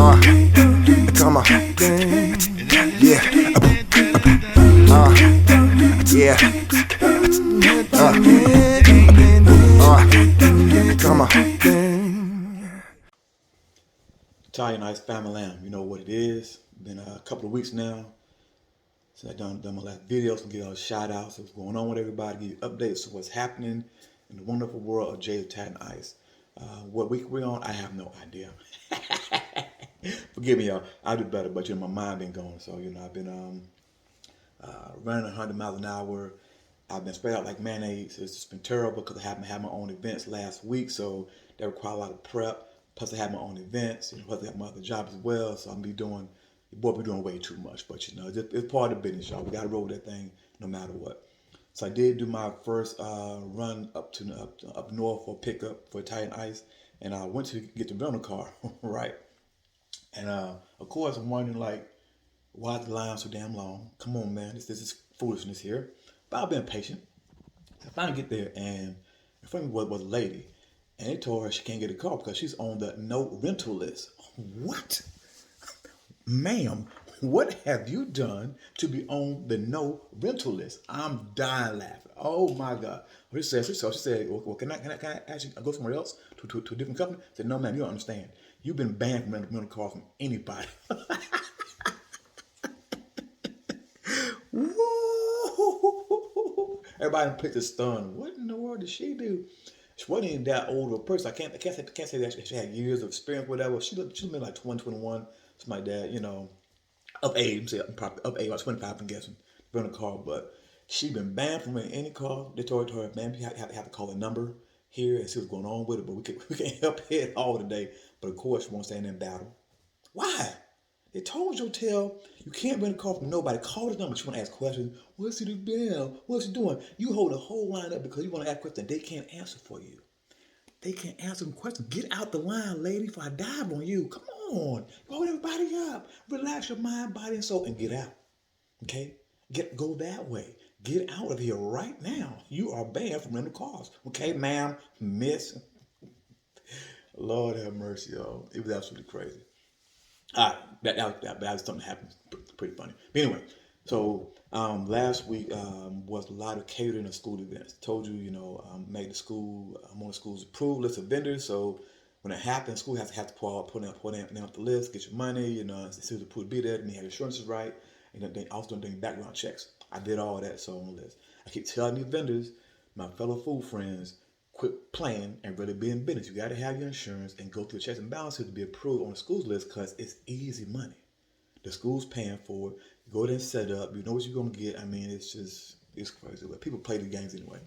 Come on. Yeah. Yeah. Come on. Italian Ice Family Lamb, you know what it is. Been a couple of weeks now since I done my last video, so give y'all a shout out. So what's going on with everybody, give you updates of what's happening in the wonderful world of Jay Italian Ice. What week we're on, I have no idea. Forgive me, y'all. I'll do better, but my mind been going. So I've been running 100 miles an hour. I've been spread out like mayonnaise. It's just been terrible because I haven't had my own events last week, so that require a lot of prep. Plus, I have my own events. Plus, I have my other job as well. So I'm be doing way too much. But it's part of the business, y'all. We got to roll that thing no matter what. So I did do my first run up north for pickup for Italian Ice, and I went to get the rental car, right? And of course, I'm wondering like, why is the line so damn long? Come on, man, this is foolishness here. But I've been patient. I finally get there, and in front of me was a lady, and they told her she can't get a car because she's on the no rental list. What? Ma'am, what have you done to be on the no rental list? I'm dying laughing. Oh my God. She said, well, can I actually go somewhere else to a different company? I said, no, ma'am, you don't understand. You've been banned from rental car from anybody. Woo! Everybody in the place is stunned. What in the world did she do? She wasn't even that old of a person. I can't say that she had years of experience, whatever. She been like 20, 21, something like that. Of age. I'm probably of age, about 25. I'm guessing. Been in a car, but she been banned from any car. They told her, man, you have to call a number here and see what's going on with it. But we can't help it all today. But of course, we won't stand in battle. Why? They told your tail you can't rent a car from nobody. Call this number. You want to ask questions. What's he doing? What's he doing? You hold the whole line up because you want to ask questions they can't answer for you. They can't answer them questions. Get out the line, lady, before I dive on you. Come on. Hold everybody up. Relax your mind, body, and soul, and get out. Okay? Go that way. Get out of here right now. You are banned from rental cars. Okay, ma'am, miss. Lord have mercy, y'all. It was absolutely crazy. That was something that happened. Pretty funny. But anyway, so last week was a lot of catering of school events. Told you, made the school, I'm on the school's approved list of vendors. So when it happens, school has to put out the list, get your money, as soon as the approved be there, and you have insurances right, and then also doing background checks. I did all that, so on the list. I keep telling these vendors, my fellow food friends, quit playing and really be in business. You got to have your insurance and go through checks and balances to be approved on the school's list because it's easy money. The school's paying for it. You go there and set up. You know what you're going to get. I mean, it's crazy. But people play the games anyway.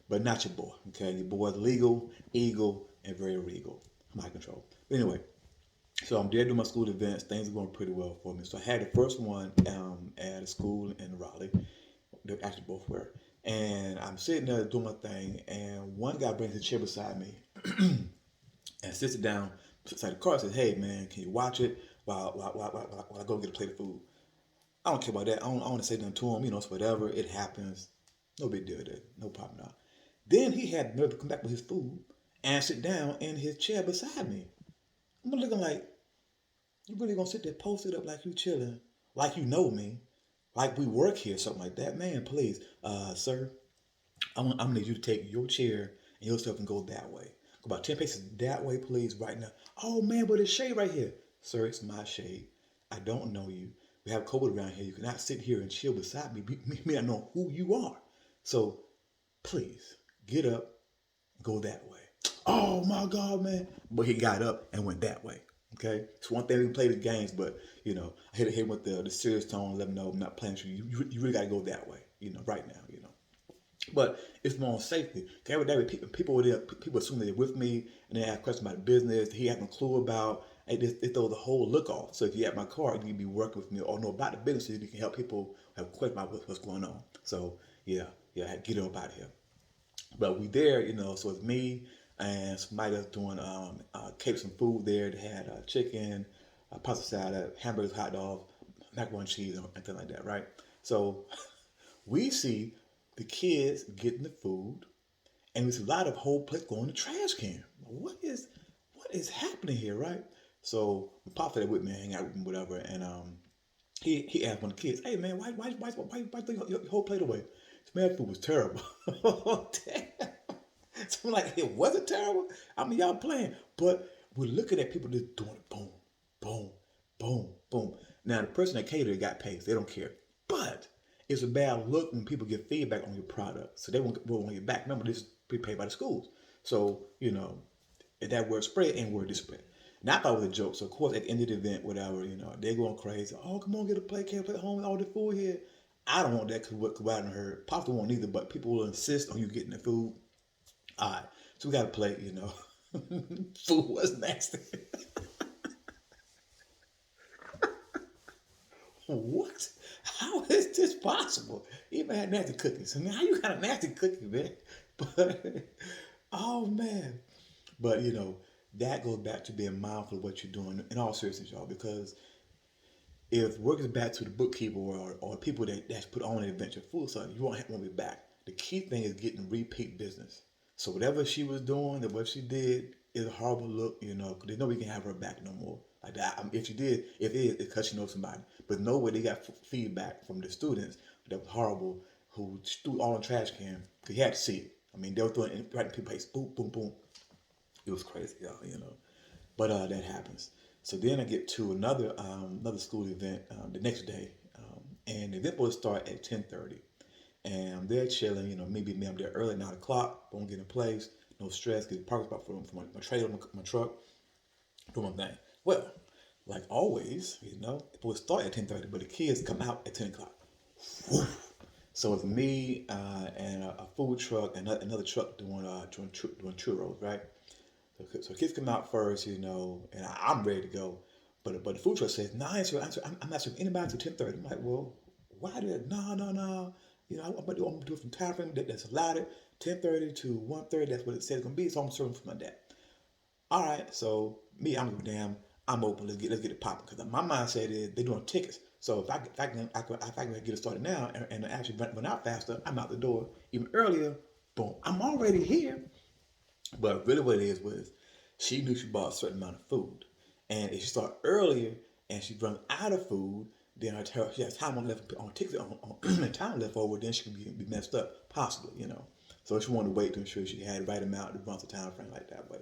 But not your boy, okay? Your boy's legal, eagle, and very regal. My control. But anyway, so I'm there doing my school events. Things are going pretty well for me. So I had the first one at a school in Raleigh. They actually both were. And I'm sitting there doing my thing, and one guy brings a chair beside me and sits it down beside the car and says, hey, man, can you watch it while I go get a plate of food? I don't care about that. I don't want to say nothing to him. It's whatever. It happens. No big deal there. No problem now. Then he had the nerve to come back with his food and sit down in his chair beside me. I'm looking like, you really going to sit there posted up like you chilling, like you know me? Like we work here, something like that. Man, please, sir, I'm gonna need you to take your chair and yourself and go that way. Go about 10 paces that way, please, right now. Oh man, but it's shade right here. Sir, it's my shade. I don't know you. We have COVID around here. You cannot sit here and chill beside me. Me, I know who you are. So please get up, go that way. Oh my God, man. But he got up and went that way. Okay, it's one thing we can play the games, but I hit him with the serious tone, let him know I'm not playing with you. You really got to go that way, right now, But it's more on safety. Okay, every day people were there, people assume they're with me, and they ask questions about the business he has no clue about. They throw the whole look off. So if you have my car, you can be working with me or know about the business, so you can help people have questions about what's going on. So yeah, I had to get up out of here. But we there, so it's me and somebody that's doing capes and food there. They had chicken, pasta salad, hamburgers, hot dogs, macaroni and cheese, and things like that, right? So we see the kids getting the food, and we see a lot of whole plate going to trash can. What is happening here, right? So my pop there with me, hang out with me, whatever, and he asked one of the kids, "Hey man, why throw your whole plate away?" This man food was terrible. Damn. So I'm like, it wasn't terrible. I mean, y'all playing, but we're looking at people just doing it, boom, boom, boom, boom. Now the person that catered got paid; so they don't care. But it's a bad look when people get feedback on your product, so they won't get back. Remember, this is prepaid by the schools, so if that word spread and word is spread. And I thought it was a joke. So of course, at the end of the event, whatever, they're going crazy. Oh, come on, get a plate, can't play at home, all the food here. I don't want that because what I done heard. Pops don't want either, but people will insist on you getting the food. All right, so we got a plate, Food was nasty. What? How is this possible? Even had nasty cookies. I mean, how you got a nasty cookie, man? But oh man. But that goes back to being mindful of what you're doing in all seriousness, y'all. Because if work is back to the bookkeeper or people that's put on an adventure food, so you won't be back. The key thing is getting repeat business. So whatever she was doing, that what she did is a horrible look, because there's no way you can have her back no more. Like that. I mean, if she did, if it is, it's because she knows somebody. But no way they got feedback from the students that was horrible, who threw all in the trash can because you had to see it. I mean, they were throwing it right in people's face, boom, boom, boom. It was crazy, y'all. But that happens. So then I get to another school event the next day, and the event will start at 10:30. And I'm there chilling, maybe me I'm there early, 9 o'clock, won't get in place, no stress, get a parking spot for my trailer, my truck, do my thing. Well, like always, it will start at 10:30, but the kids come out at 10 o'clock. So it's me and a food truck and another truck doing churros, right? So kids come out first, and I'm ready to go. But the food truck says, no, I'm not serving anybody until 10:30. I'm like, well, why did no. I'm gonna do it from time frame that's allotted, 10:30 to 1:30. That's what it says it's gonna be. So I'm serving for my dad. All right, so me, I'm damn, I'm open. Let's get it popping because my mindset is they're doing tickets. So if I can get it started now and actually run out faster, I'm out the door even earlier. Boom, I'm already here. But really, what it is was she knew she bought a certain amount of food, and if she started earlier and she runs out of food, then she has time left on ticket on time left over, then she can be messed up, possibly. So she wanted to wait to ensure she had the right amount to run the time frame like that way.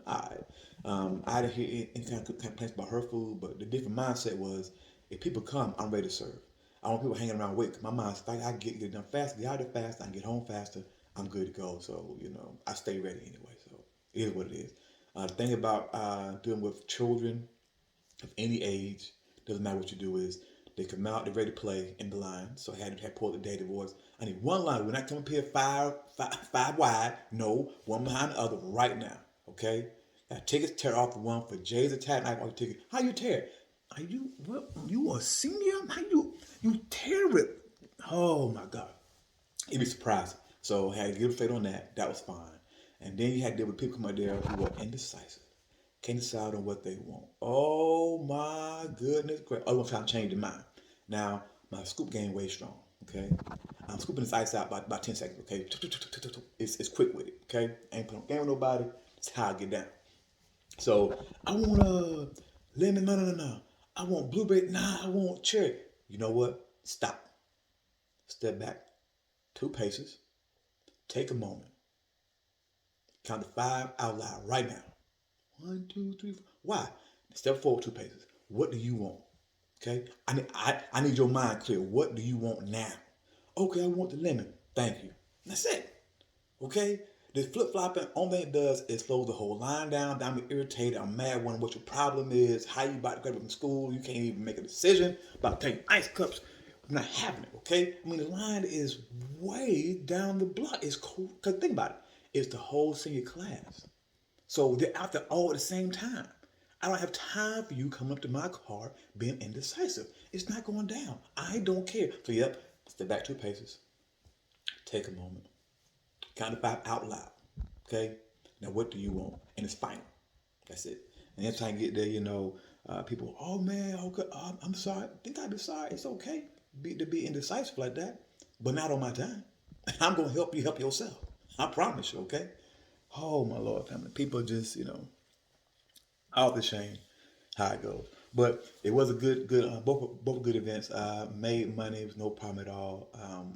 All right. I didn't hear any kind of complaints about her food, but the different mindset was if people come, I'm ready to serve. I want people hanging around waiting. My mind's like I get it done fast, get out of there fast, I can get home faster. I'm good to go. So I stay ready anyway. So it is what it is. The thing about dealing with children of any age, doesn't matter what you do, is they come out, they're ready to play in the line. So I had pulled the data voice. I need one line. We're not coming up here five wide. No, one behind the other right now. Okay? Got tickets, tear off the one for Jay's attack night on the ticket. How you tear? Are you what? You a senior? How you tear it? Oh my God. It'd be surprising. So I had to give a fate on that. That was fine. And then you had to deal with people come out there who were indecisive. Can't decide on what they want. Oh my goodness. Great. Oh, I'm trying to change their mind. Now, my scoop game way strong. Okay. I'm scooping this ice out by about 10 seconds. Okay. It's quick with it. Okay. I ain't put on game with nobody. It's how I get down. So I want a lemon. No. I want blueberry. Nah, I want cherry. You know what? Stop. Step back 2 paces. Take a moment. Count to 5 out loud right now. 1, 2, 3, 4. Why? Step forward 2 paces. What do you want? Okay? I need your mind clear. What do you want now? Okay, I want the lemon. Thank you. That's it. Okay? This flip-flopping, only thing it does is slows the whole line down. I'm irritated. I'm mad. Wondering what your problem is. How you about to graduate from school. You can't even make a decision about taking ice cups. I'm not having it, okay? I mean, the line is way down the block. It's cool. Because think about it. It's the whole senior class. So they're out there all at the same time. I don't have time for you coming up to my car being indecisive. It's not going down. I don't care. So, yep, step back 2 paces. Take a moment. Count to 5 out loud. Okay? Now, what do you want? And it's final. That's it. And every time you get there, people, oh man, okay, I'm sorry. Think I'd be sorry. It's okay to be indecisive like that, but not on my time. I'm going to help you help yourself. I promise you, okay? Oh, my Lord, family. People just, out the chain. how it goes. But it was a good, both good events. Made money, it was no problem at all.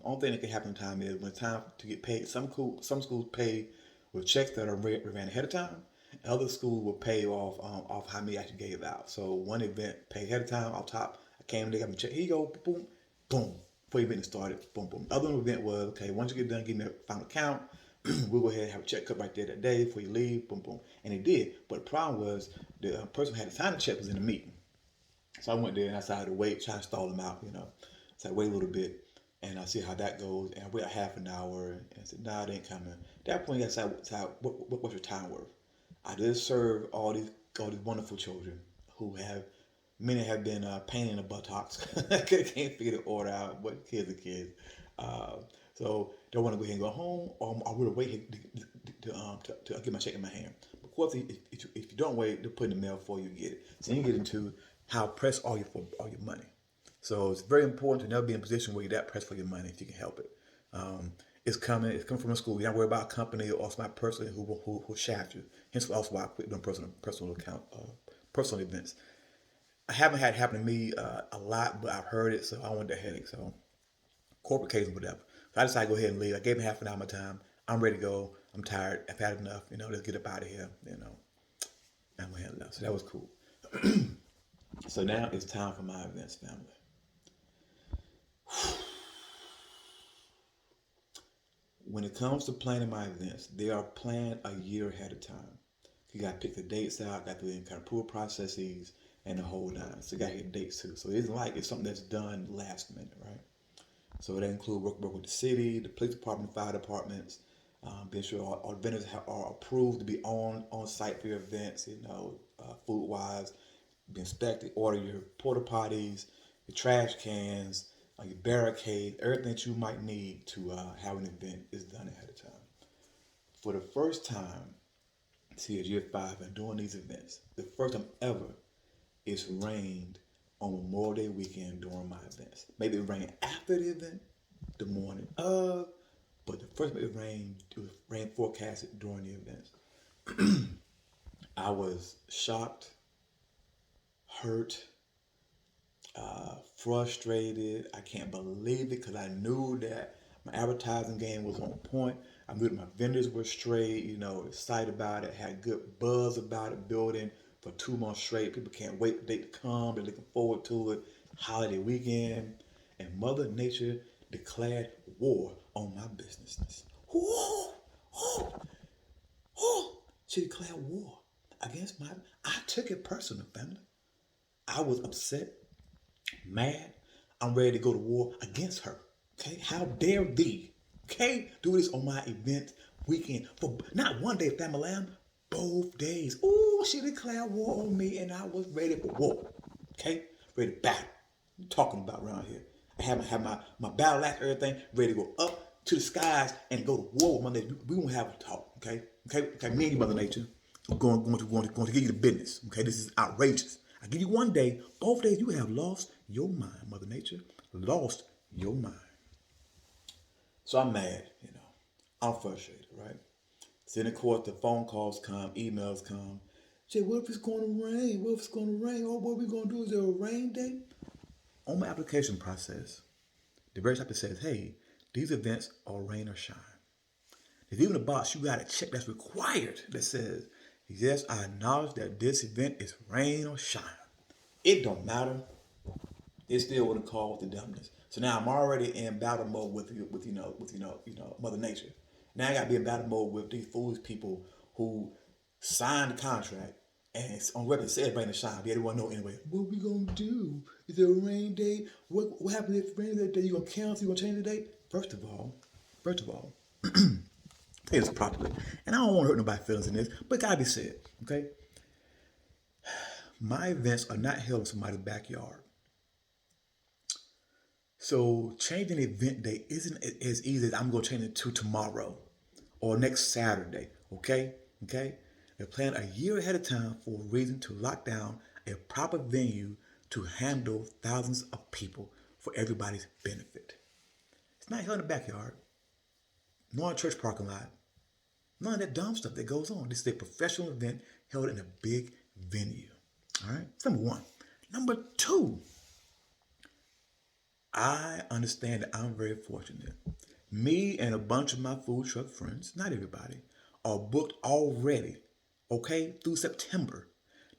Only thing that can happen in time is when it's time to get paid. Some schools pay with checks that are ran ahead of time. Other schools will pay off how many actually gave out. So one event paid ahead of time off top. I came, they got me check. Here you go, boom, boom. Before the event started, boom, boom. Other event was okay. Once you get done, give me a final count. We'll go ahead and have a check cut right there that day before you leave, boom, boom. And it did. But the problem was the person who had to sign the check was in the meeting. So I went there and I started to wait, trying to stall them out, So I wait a little bit and I see how that goes. And I wait a half an hour and I said, nah, it ain't coming. At that point, I said, what's your time worth? I just serve all these wonderful children who have, many have been pain in the buttocks. Can't figure the order out, but kids are kids. So they want to go ahead and go home, or I would wait to get my check in my hand. Of course, if you don't wait, they'll put it in the mail for you, get it. So you get into how pressed are you for all your money. So it's very important to never be in a position where you're that pressed for your money if you can help it. It's coming from a school. You're not worried about a company or somebody personally who shaft you. Hence also why I quit doing personal events. I haven't had it happen to me a lot, but I've heard it, so I don't want that headache. So corporate cases, whatever. So I decided to go ahead and leave. I gave him half an hour of my time. I'm ready to go. I'm tired. I've had enough. Let's get up out of here. I'm going to left. So that was cool. So now it's time for my events, family. When it comes to planning my events, they are planned a year ahead of time. You got to pick the dates out, got to do kind of approval processes, and the whole nine. So you got to get dates too. So it isn't like it's something that's done last minute, right? So that includes work with the city, the police department, fire departments, being sure all vendors are approved to be on site for your events, food wise, be inspected, order your porta potties, your trash cans, your barricades, everything that you might need to have an event is done ahead of time. For the first time, see, as year 5 and doing these events, the first time ever, it's rained on Memorial Day weekend during my events. Maybe it rained after the event, the morning of, but the first time it was rain forecasted during the events. I was shocked, hurt, frustrated. I can't believe it because I knew that my advertising game was on point. I knew that my vendors were straight, excited about it, had good buzz about it, building for 2 months straight. People can't wait for the date to come. They're looking forward to it. Holiday weekend. And Mother Nature declared war on my business. She declared war against I took it personal, family. I was upset, mad. I'm ready to go to war against her. Okay? How dare thee, okay, do this on my event weekend for not one day, family lamb, both days. Ooh, she declared war on me and I was ready for war. Okay? Ready to battle. What you talking about around here? I have my battle axe, everything, ready to go up to the skies and go to war with Mother Nature. We won't have a talk, okay? Okay, me and you, Mother Nature, are going to give you the business. Okay, this is outrageous. I give you one day, both days you have lost your mind, Mother Nature. Lost your mind. So I'm mad, I'm frustrated, right? So then, of course, the phone calls come, emails come. Say, what if it's going to rain? What if it's going to rain? Oh, what are we going to do? Is there a rain date? On my application process, the very top that says, hey, these events are rain or shine. There's even a box you got to check that's required that says, yes, I acknowledge that this event is rain or shine. It don't matter. It still wouldn't call with the dumbness. So now I'm already in battle mode with Mother Nature. Now I got to be in battle mode with these foolish people who signed the contract and it's on record said rain or shine. But everyone know anyway. What we gonna do? Is there a rain date? What happens if rain that day? You gonna cancel? You gonna change the date? First of all, say this properly. And I don't want to hurt nobody's feelings in this, but it gotta be said, okay? My events are not held in somebody's backyard. So changing the event date isn't as easy as I'm going to change it to tomorrow or next Saturday, okay? They're planning a year ahead of time for a reason to lock down a proper venue to handle thousands of people for everybody's benefit. It's not held in the backyard, nor in a church parking lot, none of that dumb stuff that goes on. This is a professional event held in a big venue. All right, that's number one. Number two, I understand that I'm very fortunate. Me and a bunch of my food truck friends, not everybody, are booked already, okay, through September.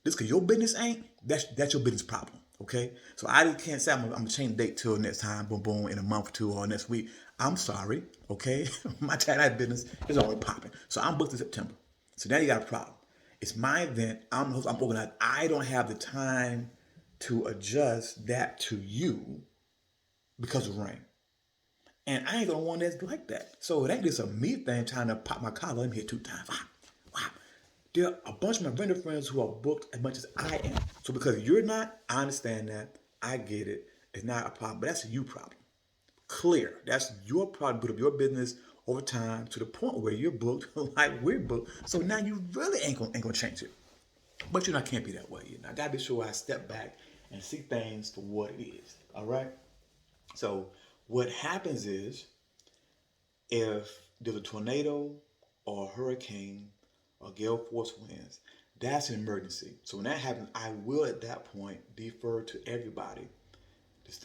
This because your business ain't, that's your business problem, okay? So I just can't say I'm gonna change the date till next time, boom, boom, in a month or two or next week. I'm sorry, okay? My tie-dye business is only popping. So I'm booked in September. So now you got a problem. It's my event. I'm the host. I'm organized. I don't have the time to adjust that to you because of rain. And I ain't the one that's like that. So it ain't just a me thing trying to pop my collar. Let me hit 2 times. Wow. Wow. There are a bunch of my vendor friends who are booked as much as I am. So because you're not, I understand that. I get it. It's not a problem. But that's a you problem. Clear. That's your problem. Build up your business over time to the point where you're booked like we're booked. So now you really ain't gonna change it. But you know I can't be that way. You know, I gotta be sure I step back and see things for what it is. All right. So what happens is if there's a tornado or a hurricane or gale force winds, that's an emergency. So when that happens, I will at that point defer to everybody.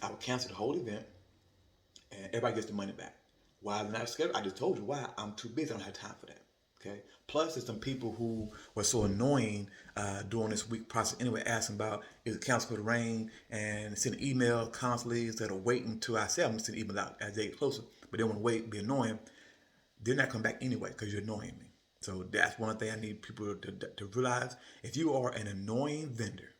I will cancel the whole event and everybody gets the money back. Why I'm not scheduled? I just told you why. I'm too busy. I don't have time for that. Okay. Plus, there's some people who were so annoying during this week process anyway, asking about is it canceled for the rain and sending email constantly instead of waiting until I say I'm sending emails out as they get closer, but they want to wait, be annoying. They're not coming back anyway because you're annoying me. So that's one thing I need people to realize. If you are an annoying vendor,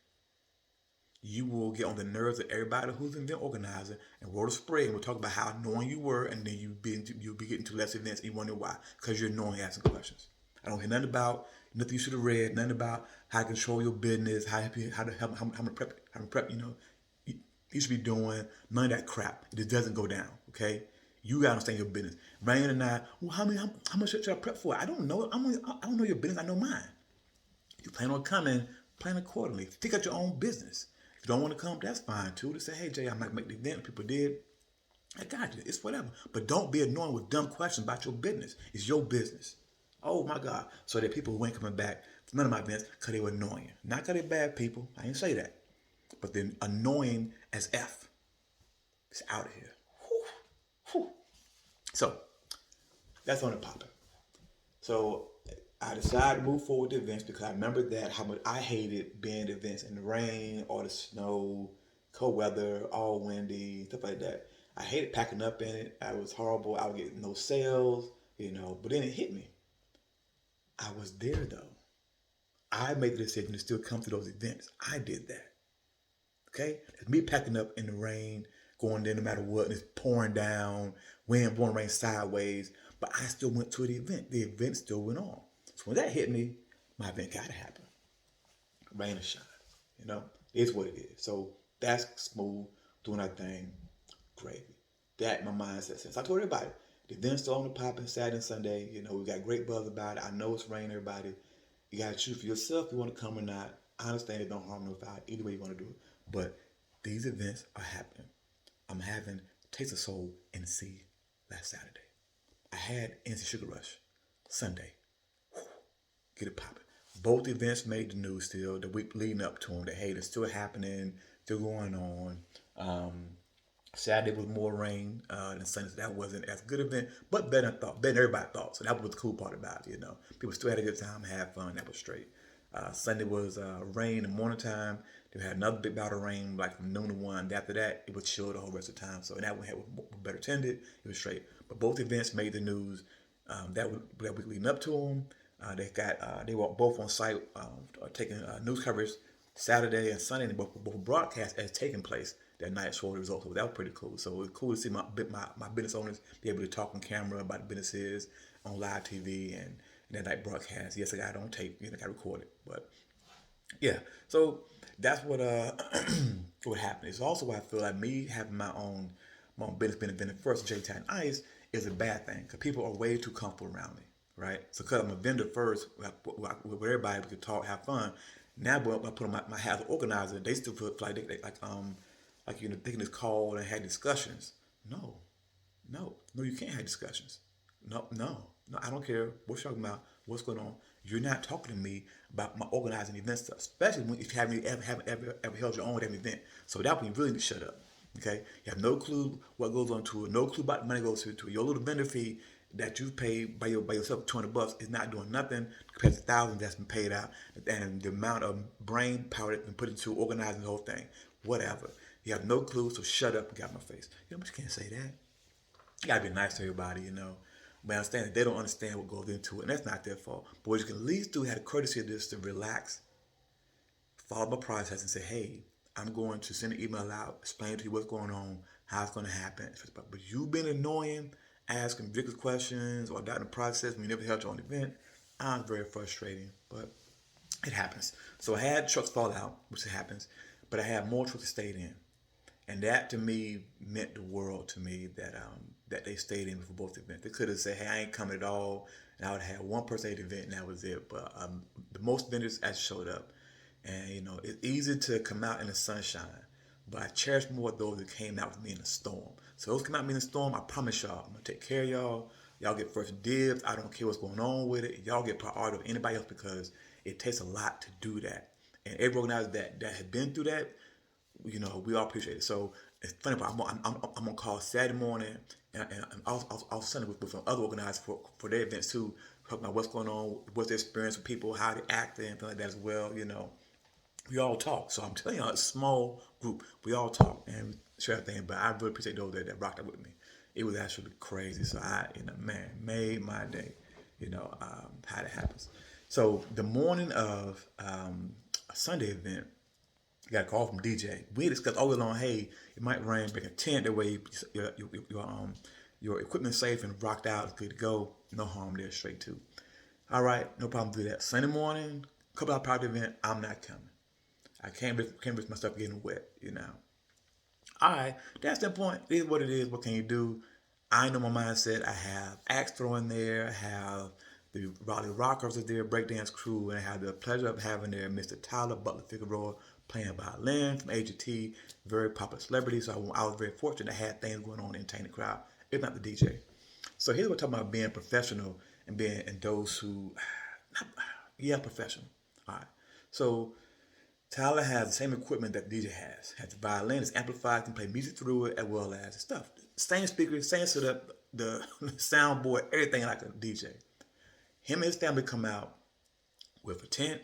you will get on the nerves of everybody who's an event organizer and roll a spray and we'll talk about how annoying you were and then you'll be getting to less events and you wonder why. Because you're annoying asking questions. I don't hear nothing about nothing you should have read, nothing about how to control your business, how to help how to prep, you should be doing none of that crap. It just doesn't go down, okay? You gotta understand your business. Rain or not, well, how much should I prep for? I don't know. I don't know your business. I know mine. You plan on coming, plan accordingly. Figure out your own business. If you don't want to come, that's fine too. To say, hey Jay, I might make the event. People did. I got you. It's whatever. But don't be annoying with dumb questions about your business. It's your business. Oh my God. So that people who ain't coming back for none of my events because they were annoying. Not because they're bad people. I didn't say that. But then annoying as F. It's out of here. Whew. Whew. So that's on the popping. So I decided to move forward to events because I remember that how much I hated being at events in the rain or the snow, cold weather, all windy, stuff like that. I hated packing up in it. I was horrible. I would get no sales, But then it hit me. I was there though. I made the decision to still come to those events. I did that. Okay? It's me packing up in the rain, going there no matter what, and it's pouring down, wind blowing rain sideways. But I still went to the event. The event still went on. So when that hit me, my event gotta happen. Rain or shine. It's what it is. So that's smooth, doing our thing, gravy. That my mindset since I told everybody. The event's still on the popping Saturday and Sunday. We got great buzz about it. I know it's raining, everybody. You gotta choose for yourself if you want to come or not. I understand it don't harm no foul. Either way you want to do it. But these events are happening. I'm having Taste of Soul NC last Saturday. I had NC Sugar Rush Sunday. Whew, get it popping. Both events made the news still. The week leading up to them, hey, they're still happening, still going on. Saturday was more rain than Sunday, so that wasn't as good an event, but better than I thought, better than everybody thought. So that was the cool part about it, People still had a good time, had fun, that was straight. Sunday was rain in the morning time. They had another big bout of rain, like from noon to 1. After that, it was chill the whole rest of the time. So that one was better tended. It was straight. But both events made the news. That week leading up to them, they were both on site taking news coverage Saturday and Sunday, and both broadcasts as taking place that night showed the results. So that was pretty cool. So it was cool to see my business owners be able to talk on camera about the businesses on live TV and that night broadcast. Yes, I got it on tape. I got recorded. But yeah, so that's what what happened. It's also why I feel like me having my own business being invented first, J Time Ice, is a bad thing because people are way too comfortable around me, right? So because I'm a vendor first, with everybody we could talk, have fun. Now, when I put on my hat as an organizer, they still feel like they can just call and have discussions. No, you can't have discussions. No, I don't care what you're talking about, what's going on. you're not talking to me about my organizing event stuff, especially when if you haven't ever held your own damn event. So that when you really need to shut up. Okay, you have no clue what goes on to it, no clue about the money goes to it. Your little vendor fee that you pay by yourself $200 is not doing nothing compared to thousands that's been paid out, and the amount of brain power that's been put into organizing the whole thing. Whatever. You have no clue, so shut up and get out my face. But you can't say that. You gotta be nice to everybody, But I understand that they don't understand what goes into it, and that's not their fault. But what you can at least do, have the courtesy of this, to relax, follow my process, and say, hey, I'm going to send an email out, explain to you what's going on, how it's going to happen. But you've been annoying, asking ridiculous questions, or doubting the process when you never held your own event. I'm very frustrating, but it happens. So I had trucks fall out, which happens, but I had more trucks that stayed in. And that to me meant the world to me, that they stayed in for both events. They could have said, hey, I ain't coming at all, and I would have had one person at the event and that was it. But the most vendors actually showed up. And it's easy to come out in the sunshine, but I cherish more those that came out with me in the storm. So those came out with me in the storm, I promise y'all, I'm gonna take care of y'all. Y'all get first dibs. I don't care what's going on with it. Y'all get priority of anybody else because it takes a lot to do that. And every organizer that has been through that, we all appreciate it. So it's funny, but I'm gonna call Saturday morning, and I'll send it with some other organizers for their events too, talking about what's going on, what's their experience with people, how they act, and things like that as well. We all talk. So I'm telling you, it's a small group. We all talk and share everything. But I really appreciate those that rocked up with me. It was actually crazy. So man, made my day. How that happens. So the morning of a Sunday event, I got a call from DJ. We discussed all along, hey, it might rain, bring a tent. That way your equipment's safe and rocked out, it's good to go. No harm there, straight to. All right, no problem, do that. Sunday morning, couple hour prior to the event, I'm not coming. I can't risk my stuff getting wet. All right, that's the point. It is what it is. What can you do? I know my mindset. I have Axe throwing there. I have the Raleigh Rockers is there, breakdance crew, and I have the pleasure of having there Mr. Tyler Butler Figueroa playing violin from AGT, very popular celebrity. So I was very fortunate. I had things going on to entertain the crowd, if not the DJ. So here's what I'm talking about being professional and those who, professional. All right, so Tyler has the same equipment that the DJ has. Has the violin, it's amplified, can play music through it, as well as the stuff. Same speakers, same setup, the soundboard, everything like a DJ. Him and his family come out with a tent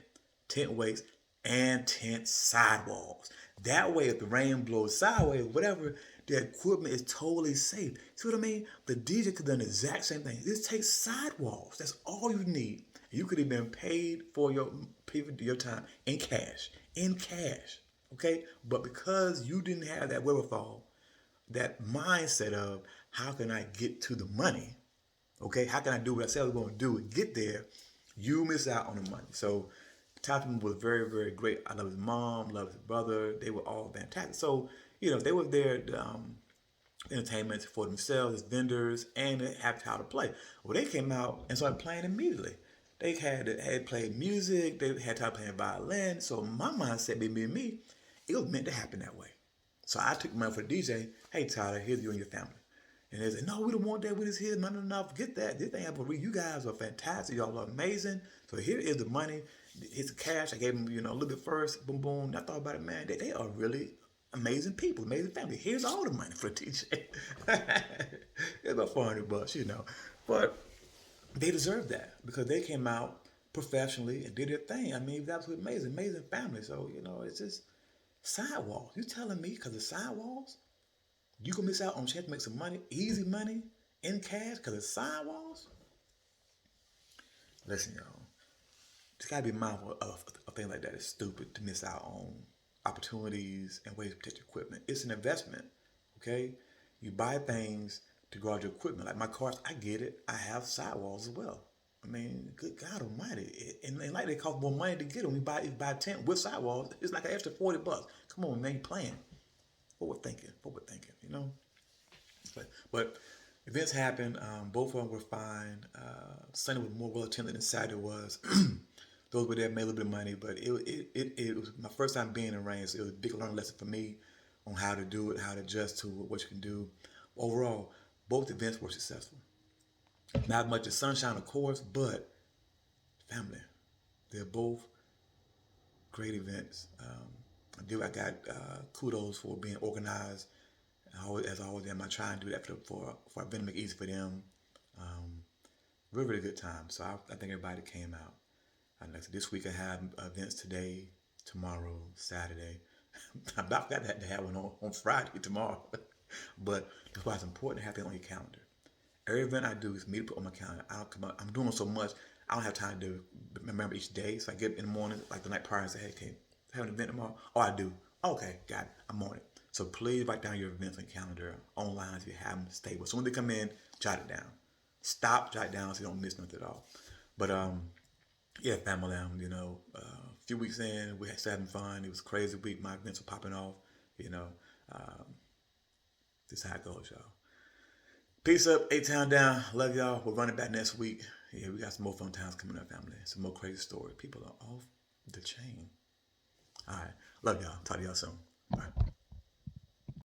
weights, and tent sidewalls. That way, if the rain blows sideways, whatever, the equipment is totally safe. See what I mean? The DJ could have done the exact same thing. This takes sidewalls. That's all you need. You could have been paid for your time in cash. Okay? But because you didn't have that wherewithal, that mindset of how can I get to the money? Okay, how can I do what I said I was going to do and get there? You miss out on the money. So Topham was very, very great. I love his mom, love his brother. They were all fantastic. So, they were there entertainment for themselves as vendors and they have how to play. Well, they came out and started playing immediately. They had played music. They had time playing violin. So my mindset, being me, it was meant to happen that way. So I took money for the DJ. Hey, Tyler, here's you and your family. And they said, no, we don't want that. We just here. No, forget that. This thing happened. You guys are fantastic. Y'all are amazing. So here is the money. Here's the cash. I gave them, a little bit first. Boom, boom. I thought about it, man. They are really amazing people, amazing family. Here's all the money for the DJ. It's about $400, But they deserve that because they came out professionally and did their thing. I mean, it was absolutely amazing family. So, it's just sidewalls. You telling me because of sidewalls, you gonna miss out on a chance to make some money, easy money, in cash because of sidewalls? Listen, y'all, just gotta be mindful of things like that. It's stupid to miss out on opportunities and ways to protect your equipment. It's an investment, okay? You buy things to grow out your equipment. Like my cars, I get it. I have sidewalls as well. I mean, good God Almighty, and like they cost more money to get them. You buy a tent with sidewalls. It's like an extra $40. Come on, man, you playing? Forward thinking, But events happened. Both of them were fine. Sunday was more well attended than Saturday was. Those were there, made a little bit of money, but it was my first time being in rain, so it was a big learning lesson for me on how to do it, how to adjust to what you can do. Overall, both events were successful. Not much of sunshine, of course, but family. They're both great events. I got kudos for being organized. As always, am I trying to do that for event to make it easy for them. Um, really, really good time. So I think everybody came out. Like this week I have events today, tomorrow, Saturday. I about got that to have one on Friday tomorrow. But that's why it's important to have that on your calendar. Every event I do is me to put on my calendar. I don't come up, I'm doing so much, I don't have time to remember each day. So I get up in the morning, like the night prior, and say, hey, can I have an event tomorrow? Oh, I do. Okay, got it. I'm on it. So please write down your events on your calendar, online if you have them stable. So when they come in, jot it down. Stop, jot it down so you don't miss nothing at all. But yeah, family, a few weeks in, we had having fun. It was a crazy week. My events were popping off. You know, um, this is how it goes, y'all. Peace up, A-Town down. Love y'all. We're running back next week. Yeah, we got some more fun times coming up, family. Some more crazy stories. People are off the chain. All right. Love y'all. Talk to y'all soon.